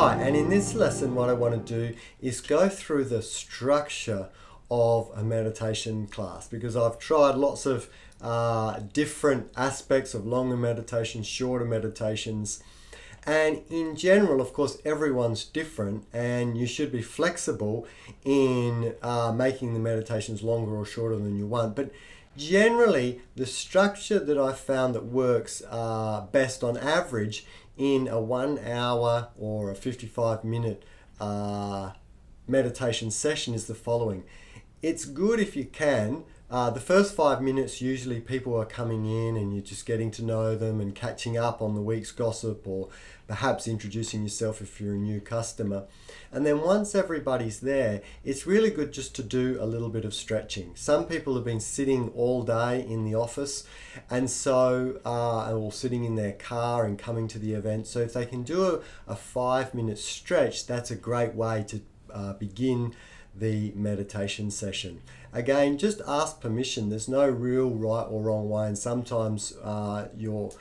Right, and in this lesson what I want to do is go through the structure of a meditation class, because I've tried lots of different aspects of longer meditations, shorter meditations, and in general, of course, everyone's different, and you should be flexible in making the meditations longer or shorter than you want. But generally, the structure that I've found that works best on average in a 1 hour or a 55-minute meditation session is the following. It's good if you can. The first 5 minutes, usually people are coming in and you're just getting to know them and catching up on the week's gossip, or perhaps introducing yourself if you're a new customer. And then once everybody's there, it's really good just to do a little bit of stretching. Some people have been sitting all day in the office, and so or sitting in their car and coming to the event. So if they can do a 5-minute stretch, that's a great way to begin the meditation session. Again, just ask permission. There's no real right or wrong way, and sometimes your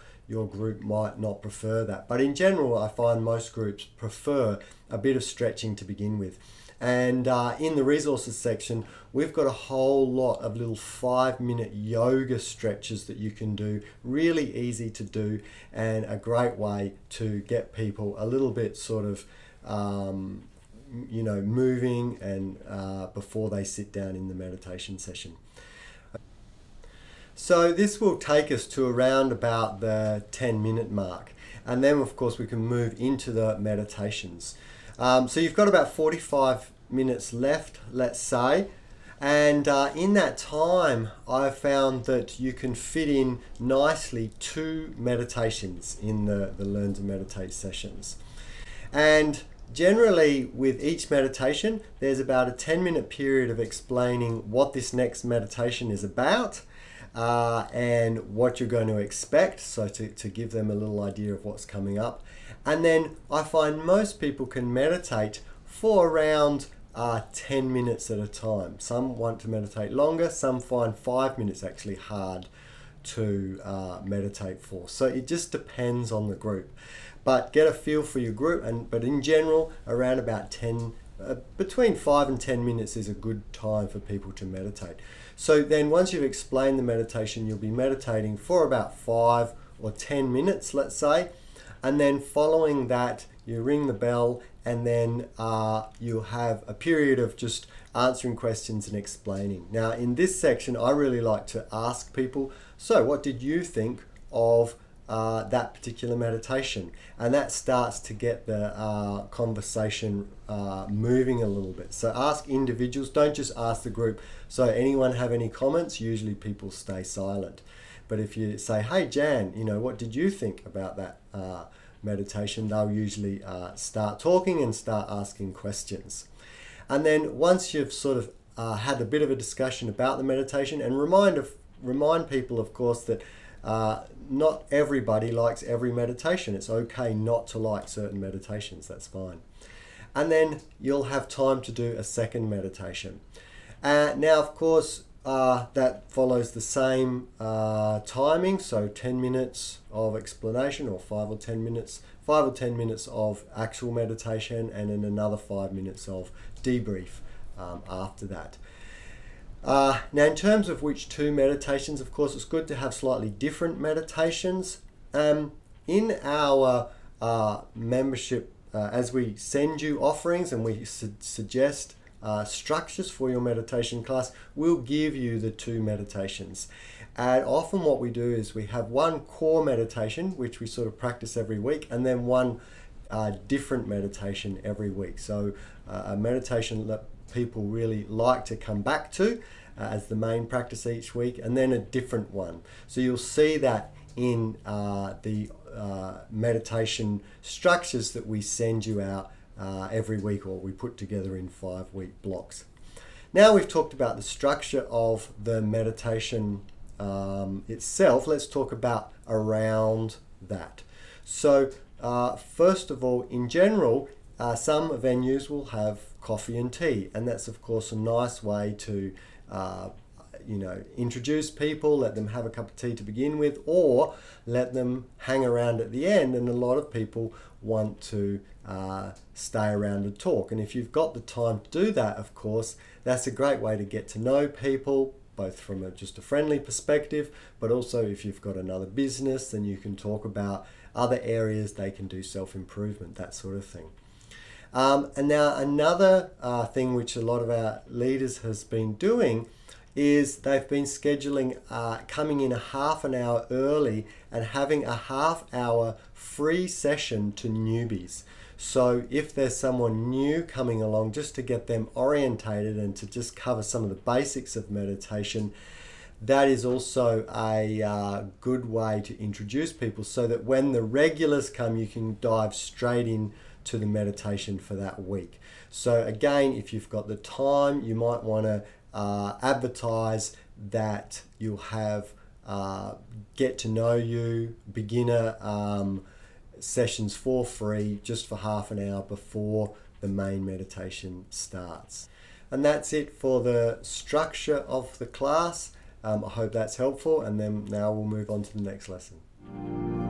group might not prefer that. But in general, I find most groups prefer a bit of stretching to begin with. And in the resources section, we've got a whole lot of little 5-minute yoga stretches that you can do, really easy to do, and a great way to get people a little bit sort of moving and before they sit down in the meditation session. So this will take us to around about the 10-minute mark, and then of course we can move into the meditations. So you've got about 45 minutes left, let's say, and in that time I've found that you can fit in nicely 2 meditations in the Learn to Meditate sessions. And generally, with each meditation, there's about a 10-minute period of explaining what this next meditation is about and what you're going to expect, so to give them a little idea of what's coming up. And then I find most people can meditate for around 10 minutes at a time. Some want to meditate longer, some find 5 minutes actually hard to meditate for. So it just depends on the group. But get a feel for your group, but in general, around about between 5 and 10 minutes is a good time for people to meditate. So then once you've explained the meditation, you'll be meditating for about 5 or 10 minutes, let's say, and then following that, you ring the bell, and then you'll have a period of just answering questions and explaining. Now, in this section, I really like to ask people, so what did you think of that particular meditation? And that starts to get the conversation moving a little bit. So ask individuals, don't just ask the group. So anyone have any comments? Usually people stay silent. But if you say, hey Jan, what did you think about that meditation? They'll usually start talking and start asking questions. And then once you've sort of had a bit of a discussion about the meditation, and remind people, of course, that not everybody likes every meditation. It's okay not to like certain meditations, that's fine. And then you'll have time to do a second meditation. Now, of course, that follows the same timing, so 10 minutes of explanation, or 5 or 10 minutes of actual meditation, and then another 5 minutes of debrief after that. Now, in terms of which 2 meditations, of course, it's good to have slightly different meditations. In our membership, as we send you offerings and we suggest structures for your meditation class, we'll give you the 2 meditations. And often what we do is we have one core meditation, which we sort of practice every week, and then one different meditation every week. So a meditation that people really like to come back to as the main practice each week, and then a different one. So you'll see that in the meditation structures that we send you out every week, or we put together in 5-week blocks. Now we've talked about the structure of the meditation itself, let's talk about around that. So first of all, in general, some venues will have coffee and tea, and that's of course a nice way to introduce people, let them have a cup of tea to begin with, or let them hang around at the end. And a lot of people want to stay around and talk. And if you've got the time to do that, of course, that's a great way to get to know people, both from just a friendly perspective, but also if you've got another business, then you can talk about other areas they can do self-improvement, that sort of thing. And now another thing which a lot of our leaders has been doing is they've been scheduling, coming in a half an hour early and having a half-hour free session to newbies. So if there's someone new coming along, just to get them orientated and to just cover some of the basics of meditation, that is also a good way to introduce people, so that when the regulars come, you can dive straight in to the meditation for that week. So again, if you've got the time, you might want to advertise that you'll have get to know you beginner sessions for free, just for half an hour before the main meditation starts. And that's it for the structure of the class. I hope that's helpful, and then now we'll move on to the next lesson.